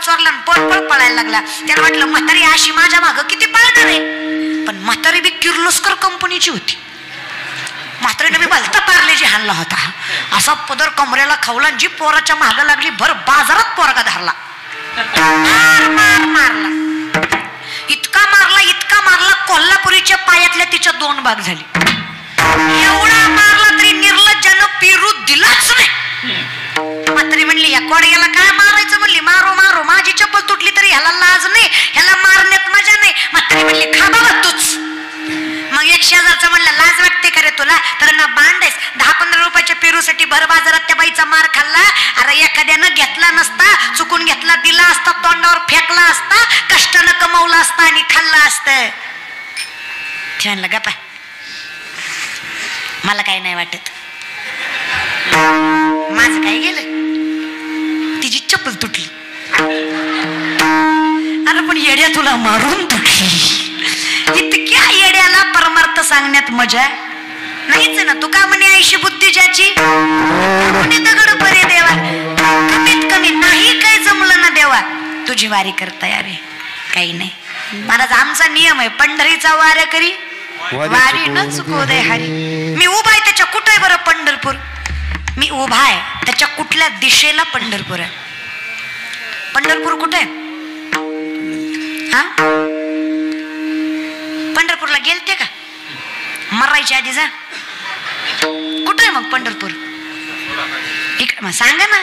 चोरला आणि पळ पळायला लागला. त्याला वाटलं म्हातारी अशी माझ्या मागं किती पळणार आहे. पण म्हातारी बी किर्लोस्कर कंपनीची होती. म्हातारीने बी भलता पार्लेजी हाणला होता. असा पदर कमरेला खावला, जी पोराच्या मागं लागली भर बाजारात पोरगा धरला. मारला, इतका मारला कोल्हापुरीच्या पायातल्या तिच्या 2 भाग झाले. एवढा मारला तरी निर्लज्जानं पिरू दिलाच नाही. म्हातारी म्हणली या कोड्याला काय मारायचं, म्हणली मारो माझी चप्पल तुटली तरी ह्याला लाज नाही, ह्याला मारण्यात मजा नाही. म्हातारी म्हणली खा बाबा तूच. मग 1 शेजारचं म्हणलं लाज वाटते का रे तुला, तर ना बांधायस 10-15 रुपयाच्या पेरूसाठी भर बाजारात त्या बाईचा मार खाल्ला. अरे एखाद्यानं घेतला नसता, चुकून घेतला, दिला असता, तोंडावर फेकला असता, कष्टानं कमवला असता आणि खाल्ला असतं. म्हणलं गप्पा, मला काही नाही वाटत, माझं काय गेलं, तिची चप्पल तुटली. अरे पण येड्या तुला मारून तुटली. इतक्या येड्याला परमार्थ सांगण्यात मजा नाहीच ना. तू का म्हणे आईशी बुद्धी ज्याची म्हणे दगड बरे देवा. कमीत कमी नाही काय जमलं ना देवा, तुझी वारी करता यावे. काही नाही महाराज, आमचा नियम आहे पंढरीचा वाऱ्या करी वारी न चुकू दे हरी. मी उभा आहे त्याच्या कुठे आहे बरं पंढरपूर, मी उभा आहे त्याच्या कुठल्या दिशेला पंढरपूर आहे. पंढरपूर कुठे आहे? हा पंढरपूरला गेलते का? मरायच्या आधी जा. कुठे आहे मग पंढरपूर? इकडे मग सांगा ना.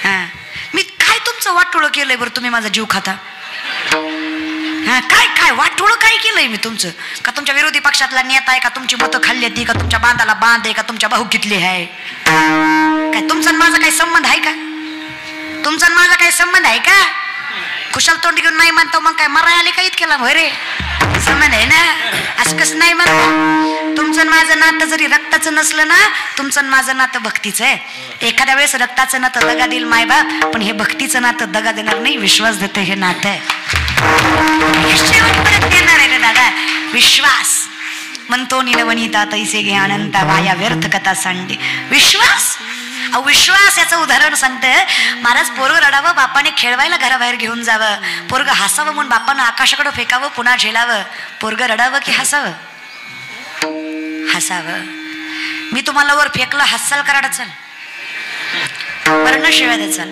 हा मी काय तुमचं वाटोळं केलंय बरं, तुम्ही माझा जीव खाता? हा काय वाटोळं काय केलंय मी तुमचं? का तुमच्या विरोधी पक्षातला नेता आहे का? तुमची मतं खाल्ली ती का? तुमच्या बांधाला बांध आहे का? तुमच्या भाऊकीतली आहे काय? तुमचा माझा काही संबंध आहे का? तुमचा माझा काही संबंध आहे का? कुशल तोंड घेऊन नाही म्हणतो मग काय मराय आले का इतकेला भय रे? संबंध आहे ना, असं कसं नाही म्हणतो. तुमचं माझं नातं जरी रक्ताचं नसलं ना, तुमचं माझं नातं भक्तीचं आहे. एखाद्या वेळेस रक्ताचं नातं दगा देईल मायबाप, पण हे भक्तीचं नातं दगा देणार नाही, विश्वास देते हे नातं आहे. शेवटपर्यंत देणार आहे रे दादा विश्वास. म्हणतो निलवणिता तैसे घे अनंता वाया व्यर्थ कथा सांडे. विश्वास, अविश्वास याचं उदाहरण सांगते महाराज. पोरग रडावं, बापाने खेळवायला घराबाहेर घेऊन जावं. पोरग हसावं म्हणून बापानं आकाशाकडे फेकावं, पुन्हा झेलावं. पोरग रडावं की हसावं? हसावं. मी तुम्हाला वर फेकलं, हसाल का रडाचाल? वर्ण शिवाय द्याचाल.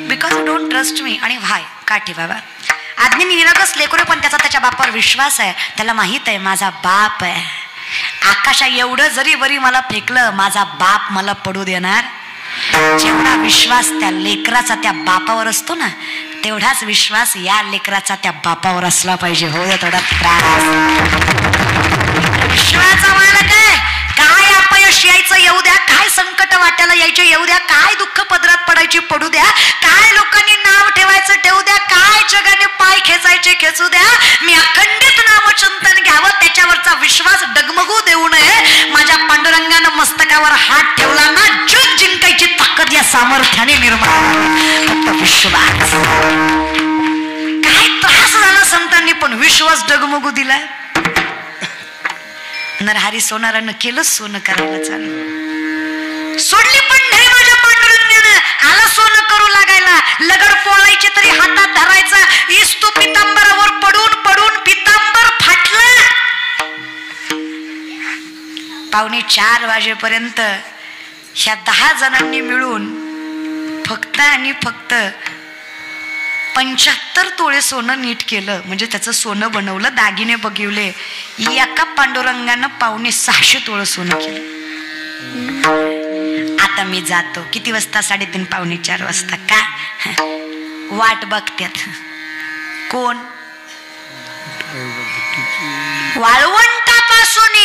Because you don't trust me. आणि व्हाय काठी बाबा आज्ञे निरागस लेकरू, पण त्याच्या बापावर विश्वास आहे. त्याला माहित आहे माझा बाप आहे. आकाशा एवढं जरी वरी मला फेकलं, माझा बाप मला पडू देणार. जेवढा विश्वास त्या लेकराचा त्या बापावर असतो ना, तेवढाच विश्वास या लेकराचा त्या बापावर असला पाहिजे. हो थोडा त्रास. विश्वाचा मालक आहे. काय अपयश यायचं येऊ द्या, काय संकट वाट्याला यायचे येऊ द्या, काय दुःख पदरात पडायची पडू द्या, काय लोकांनी नाव ठेवायचं ठेवू द्या, काय जगाने पाय खेचायचे खेचू द्या, मी अखंडित नामचिंतन घ्यावं. त्याच्यावरचा विश्वास डगमगू देऊ नये. माझ्या पांडुरंगानं मस्तकावर हात ठेवला ना, जग जिंकायची ताकद या सामर्थ्याने निर्माण. फक्त विश्वास. काय त्रास झाला संतांनी, पण विश्वास डगमगू दिलाय. नरहरी सोनारानं केलं सोनं करायला चालू. सोडली पंढरी माझ्या पांडुरंगानं, आला सोनं करू लागायला. लगड पोळायची तरी हातात धरायचा. इस्तू पितांबरावर पडून पडून पितांबर फाटलं. 3:45 वाजेपर्यंत ह्या 10 जणांनी मिळून फक्त आणि फक्त 75 तोळे सोनं नीट केलं. म्हणजे त्याचं सोनं बनवलं, दागिने बघिवले. एका पांडुरंगानं 650 तोळं सोनं केलं. आता मी जातो. किती वाजता? 3:30 4:45 वाजता. का वाट बघत्यात? कोण? वाळवंटापासून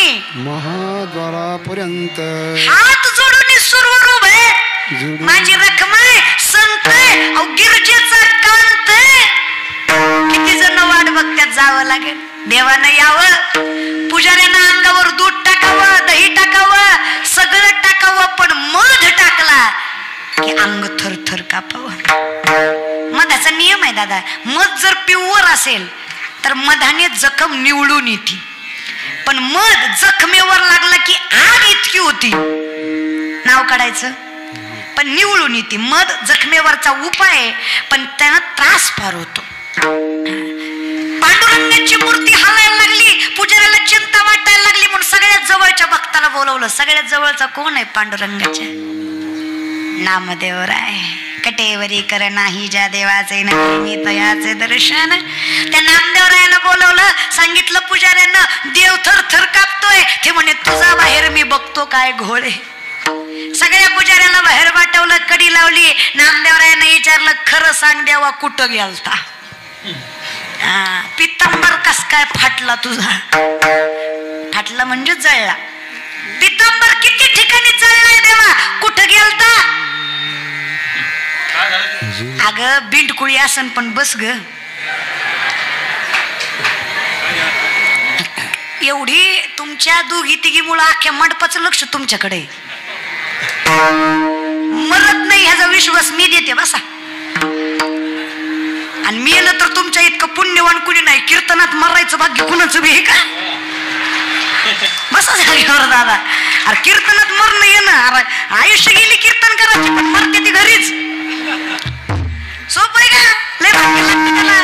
महाद्वारापर्यंत हात जोडून सुरवर उभे. माझी रखमा संत गिरजेचा कांत. किती जण वाट बघत्यात? जावं लागेल. देवानं यावं, पुजाऱ्यानं अंगावर दूध टाकावं, दही टाकावं, सगळं टाकावं, पण मध टाकला की अंग थरथर कापावं. मधाचा नियम आहे दादा. मध जर प्युअर असेल तर मधाने जखम निवडून येते, पण मध जखमेवर लागला की आग इतकी होती नाव काढायचं. पण निवळून येते. मध जखमेवरचा उपाय आहे, पण त्यानं त्रास फार होतो. पांडुरंगाची मूर्ती हलायला लागली, पुजाऱ्याला चिंता वाटायला लागली, म्हणून सगळ्यात जवळच्या भक्ताला बोलवलं. सगळ्यात जवळचा कोण आहे? पांडुरंगाच्या नामदेवराय. कटेवरी कर नाही ज्या देवाचे नाही मी तयाचे दर्शन. त्या नामदेवरायाला बोलवलं, सांगितलं पुजाऱ्यांना, देव थर थर कापतोय. ते म्हणे तुझा बाहेर मी बघतो काय घोळे. सगळ्या पुजाऱ्याला बाहेर पाठवलं, कडी लावली. नामदेवरायाने विचारलं, खरं सांग देवा कुठं गेलता? पितांबर कस काय फाटला तुझा? फाटला म्हणजे जळला. पितांबर किती ठिकाणी जळलाय देवा, कुठं गेलता? अगं बिंडकुळी असन पण बस ग. एवढी तुमच्या दोघी तिघीमुळं अख्ख्या मंडपाचं लक्ष तुमच्याकडे. मरत नाही ह्याचा विश्वास मी देते, बसा. आणि मेलं तर तुमच्या इतकं पुण्यवान कुणी नाही. कीर्तनात मरायचं भाग्य कुणाचं बी आहे का? बसा जागेवर दादा. अरे कीर्तनात मरण येणं, अरे आयुष्य गेली कीर्तन करायची, पण मरते ती घरीच. सोपं आहे का? लय भाग्य लागते त्याला.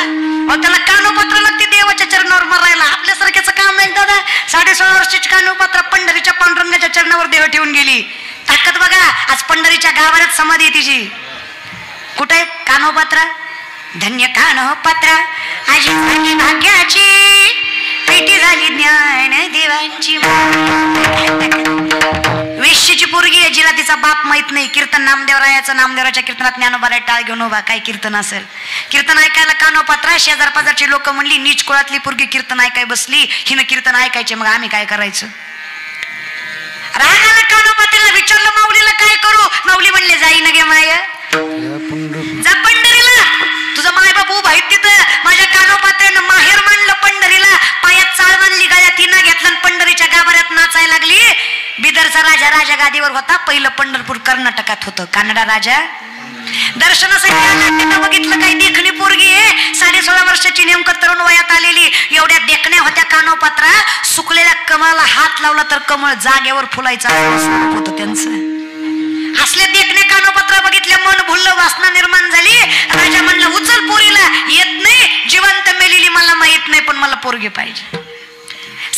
त्याला कानोपात्र लागते देवाच्या चरणावर मरायला. आपल्यासारख्याचं काम नाही दादा. 16.5 वर्षाची कानोपात्र पंढरीच्या पांडुरंगाच्या चरणावर देव ठेवून गेली. ताकद बघा. आज पंढरीच्या गावात समाधी आहे तिची. कुठे? कानोपात्र. धन्य कानोपात्र आजी झाली भाग्याची, पेटी झाली ज्ञान देवांची. वेश्येची पोरगी आहे, जिला तिचा बाप माहित नाही. कीर्तन नामदेवरायाचं, नामदेवराच्या कीर्तनात ज्ञानोबाला टाळ घेऊन उभा. काय कीर्तन असेल? कीर्तन ऐकायला कानोपात्र. शेजार पाजारची लोक म्हणली, नीच कुळातली पोरगी कीर्तन ऐकाय बसली, हिनं कीर्तन ऐकायचे, मग आम्ही काय करायचं? रागाला कानोपात्रीला विचारलं, माऊलीला काय करू? माऊली म्हणले, जाई न गे माय, जा पंढरीला. तुझं मायबाप उभा आहे तिथं. माझ्या कानोपात्र्यानं माहेर मांडलं पंढरीला. पायात चाळ बांधली, गळ्यात तिनं घेतलं, पंढरीच्या गाभाऱ्यात नाचायला लागली. बिदरचा राजा राजा गादीवर होता. पहिलं पंढरपूर कर्नाटकात होतं. कानडा राजा दर्शनासाठी आला. तिथं बघितलं काही देखणी पोरगी आहे, 16.5 वर्षाची, नेमकं तरुण वयात आलेली. एवढ्या देखण्या होत्या कानोपात्रा. सुकलेल्या कमळाला हात लावला तर कमळ जागेवर फुलायचं होतं त्यांचं. असल्या देखण्या कानोपात्रा बघितल्या, मन भुललं, वासना निर्माण झाली. राजा म्हणला, उचल पोरीला. येत नाही, जिवंत मेलेली मला माहित नाही, पण मला पोरगी पाहिजे.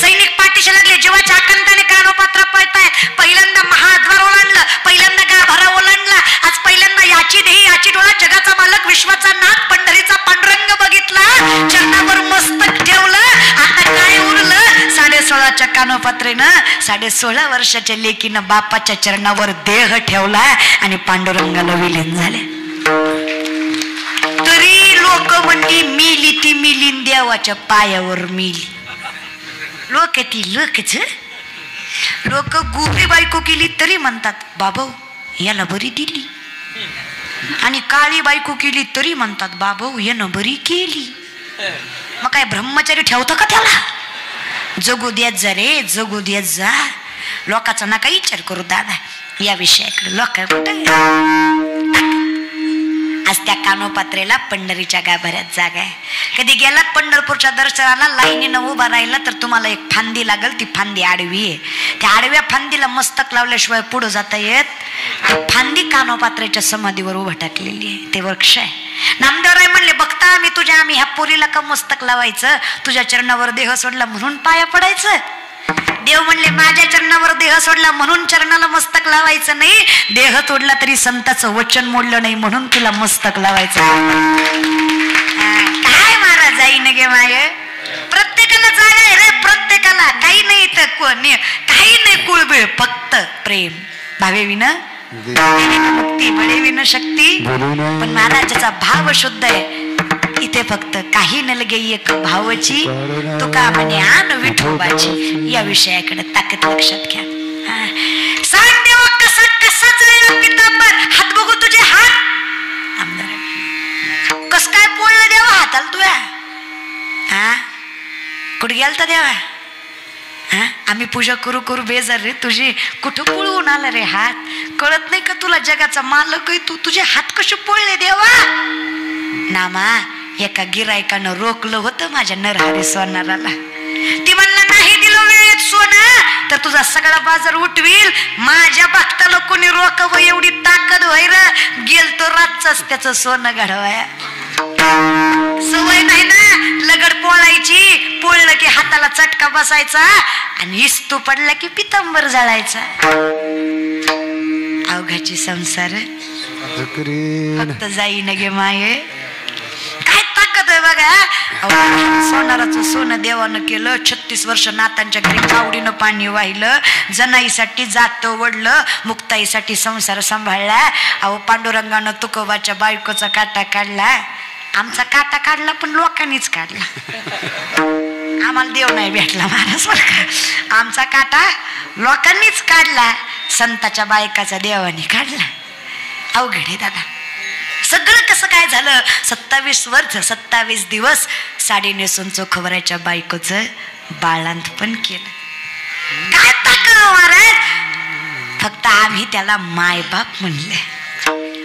सैनिक पाठीशी लागले. जीवाच्या आकांताने कानोपात्रा पळतायत. पहिल्यांदा महाद्वार ओलांडलं, पहिल्यांदा गाभारा ओलांडला. आज पहिल्यांदा याची देही याची डोळा, जगाचा मालक, विश्वाचा नाथ, पंढरीचा पांडुरंग बघितला. चरणावर मस्तक ठेवलं. आता काय उरलं? 16.5च्या कानोपात्रेनं 16.5 वर्षाच्या लेकीनं बापाच्या चरणावर देह ठेवला आणि पांडुरंगाला विलीन झाले. तरी लोक म्हणली, मिली ती मिली, देवाच्या पायावर मिली. लोक ती लोकच. लोक गोपी बायको केली तरी म्हणतात, बाबा याला बरी दिली. आणि काळी बायको केली तरी म्हणतात, बाबा यानं बरी केली. मग काय ब्रह्मचारी ठेवतं का त्याला? जगू द्यात जा रे, जगू द्यात जा. लोकांचा नका विचार करू दादा या विषयाकडे. लोक आज त्या कानोपात्रेला पंढरीच्या गाभाऱ्यात जागा आहे. कधी गेलात पंढरपूरच्या दर्शनाला, लाईनीनं उभा राहिला तर तुम्हाला एक फांदी लागल. ती फांदी आडवी आहे. त्या आडव्या फांदीला मस्तक लावल्याशिवाय पुढे जाता येत. ती फांदी कानोपात्रेच्या समाधीवर उभा टाकलेली आहे. ते वृक्ष आहे. नामदेवराय म्हणले, बघता आम्ही ह्या पोरीला का मस्तक लावायचं? तुझ्या चरणावर देह सोडला म्हणून पाया पडायचं? देव म्हणले, माझ्या चरणावर देह सोडला म्हणून चरणाला मस्तक लावायचं नाही. देह तोडला तरी संताचं वचन मोडलं नाही म्हणून तुला मस्तक लावायचं. काय महाराज जाईन गे माय. प्रत्येकाला जागा आहे रे, प्रत्येकाला. काही नाही तर काही नाही कुळबिळ, फक्त प्रेम. भावे विन मुक्ती, बळे विन शक्ती. पण महाराजाचा भाव शुद्ध आहे. इथे फक्त काही न लगे एक भावाची, तुका म्हणे आन विठोबाची. या विषयाकडे ताकद लक्षात घ्या. सांग देवा कसा कसा जळला पितांबर. हात बघू तुझे हात. आमदार कस काय पोळलं देवा हाताला तुया? कुठे गेलता देवा? आम्ही पूजा करू करू बेजार रे तुझी. कुठं पळवून आला रे हात? कळत नाही का तुला जगाचा मालक आहे तू? तुझे हात कसे पोळले देवा? नामा एका गिरायकानं रोखलं होतं माझ्या नरहरी सोनाराला. ती म्हणला, नाही दिलं वेळेत सोनं तर तुझा सगळा बाजार उठवील. माझ्या भक्ताला कोणी रोखव एवढी ताकद व्हाय र. गेलतो रातचाच त्याचं सोनं घडवाया. सवय नाही ना लगड पोळायची. पोळलं की हाताला चटका बसायचा आणि इस्तू पडला की पितांबर जळायचा. अवघाची संसार फक्त जाईन गे माये. काय ताकद आहे बघा. सोनाराचं सोनं देवानं केलं. 36 वर्ष नातांच्या घरी कावडीनं पाणी वाहिलं. जनाईसाठी जात वडलं. मुक्ताईसाठी संसार सांभाळला. अहो पांडुरंगानं तुकोबाच्या बायकोचा काटा काढला. आमचा काटा काढला पण लोकांनीच काढला. आम्हाला देव नाही भेटला महाराज बरं का. आमचा काटा लोकांनीच काढला. संताच्या बायकाचा देवाने काढला. अवघड आहे दादा. सगळं कसं काय झालं. 27 वर्ष 27 दिवस साडी नेसून चोखवऱ्याच्या बायकोचं बाळांत पण केलं. काय ताकद महाराज. फक्त आम्ही त्याला मायबाप म्हणले.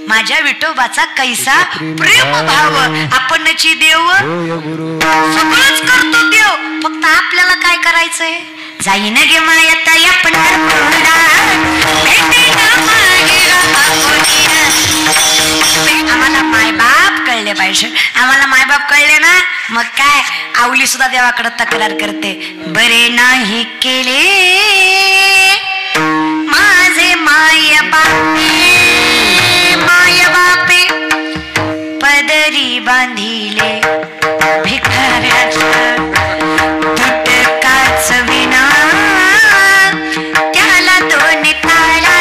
माझ्या विठोबाचा कैसा प्रेम भाव. आपणची देव सगळंच करतो देव. फक्त आपल्याला काय करायचंय. जाईन गे मायता या आम्हाला मायबाप कळले पाहिजे. आम्हाला मायबाप कळले ना मग काय. आवली सुद्धा देवाकडे तक्रार करते. बरे नाही केले माझे माय बापे. माय बापे पदरी बांधिले भिकाऱ्याच्या तुटकाच विना. त्याला दोन तारा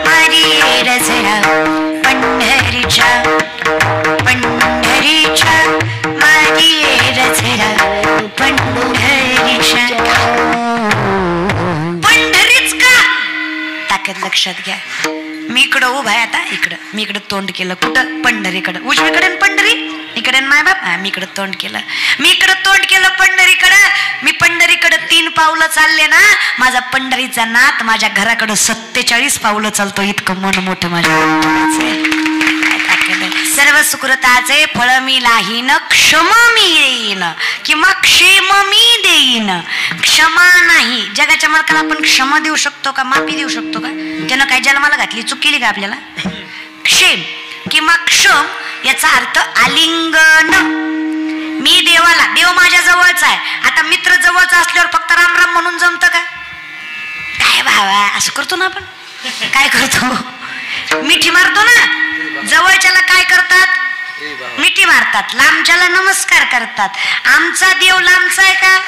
मारी रजरा पंढरीच्या मारी रजरा पंढरीच्या. पंढरीच का ताकद लक्षात घ्या. मी इकडं उभा आहे आता. इकडं मी इकडं तोंड केलं. कुठं पंढरीकडं. उजवीकडे पंढरी इकडे मायबाप. मी इकडं तोंड केलं. मी इकडं तोंड केलं पंढरीकडं. मी पंढरीकडं 3 पावलं चालले ना. माझा पंढरीचा नाथ माझ्या घराकडं 47 पावलं चालतो. इतकं मन मोठं माझ्या. सर्व सुकृताचे फळ मी लाहीन. क्षम मी येईन किंवा क्षेम मी देईन. क्षमा नाही. जगाच्या मालकाला आपण क्षमा देऊ शकतो का. माफी देऊ शकतो का. त्यानं काय जन्माला घातली चूक केली का आपल्याला. क्षेम किंवा क्षम याचा अर्थ आलिंगन. मी देवाला. देव माझ्या जवळचा आहे. आता मित्र जवळचा असल्यावर फक्त राम राम म्हणून जमतं का. काय भावा असं करतो ना आपण. काय करतो मिठी मारतो ना. जवळच्याला काय करतात मिठी मारतात. लांबच्याला नमस्कार करतात. आमचा देव लांबचा आहे का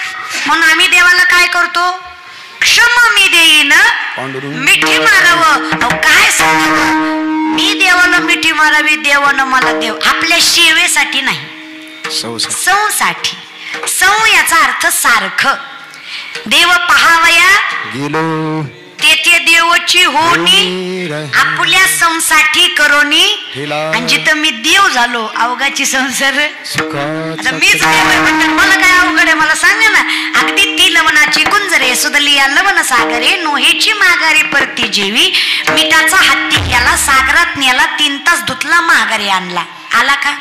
म्हणून आम्ही देवाला काय करतो. क्षम मी देईन मिठी मारावं. काय सांगावं. मी देवाला मिठी मारावी. देवानं मला देव. आपल्या सेवेसाठी नाही. सौसाठी. सौ याचा अर्थ सारखं. देव पहावया गेलो तेथे देवाची होणी आपल्या संसाठी करोनी. आणि जिथं मी देव झालो अवघाची संसार. आता मीच मला काय अवघड आहे मला सांगा ना. अगदी ती लवणाची गुंजरे सुदली या लवण सागरे. नोहेची माघारी परती जेवी. मिठाचा हत्ती केला सागरात नेला. 3 तास धुतला माघारी आणला. आला का.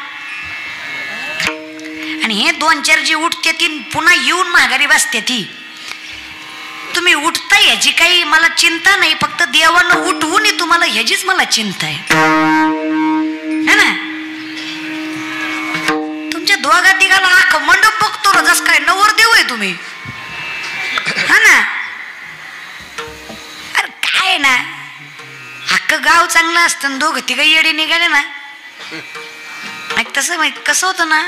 आणि हे 2-4 जी उठते ती पुन्हा येऊन माघारी बसते ती. तुम्ही उठताय याची काही मला चिंता नाही. फक्त देवानं उठवून तुम्हाला ह्याचीच मला चिंता आहे ना. तुमच्या दोघा तिघाला आख मंडप बघतो ना जस काय नवर देव आहे तुम्ही. हा ना. अरे काय ना अख्खं गाव चांगलं असतं. 2-3 येडे निघाले ना. तसं माहित कसं होतं ना.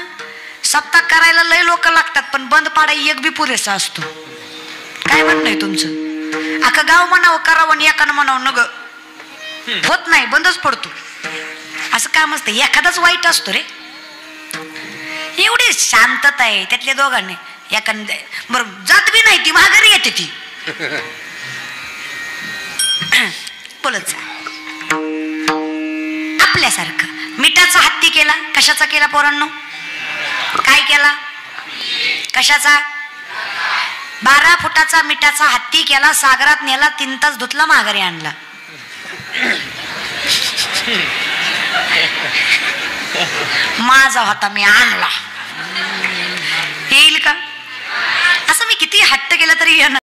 सप्ताह करायला लय लोक लागतात पण बंद पाडाय एक बी पुरेसा असतो. काय म्हणणं आहे तुमचं. अख्खं गाव म्हणावं करावं आणि एकानं म्हणावं नग होत नाही. बंदच पडतो. असं काम असतं. एखादाच वाईट असतो रे. एवढी शांतता आहे त्यातल्या दोघांनी. एखाद्या बरं जात बी नाही ती माघारी येते ती. बोलत आपल्यासारखं. मिठाचा हत्ती केला. कशाचा केला पोरांनो. काय केला कशाचा. 12 फुटाचा मिठाचा हत्ती केला. सागरात नेला. 3 तास धुतला माघारी आणला. माझा होता मी आणला. येईल का. असं मी किती हट्ट केला तरी येणार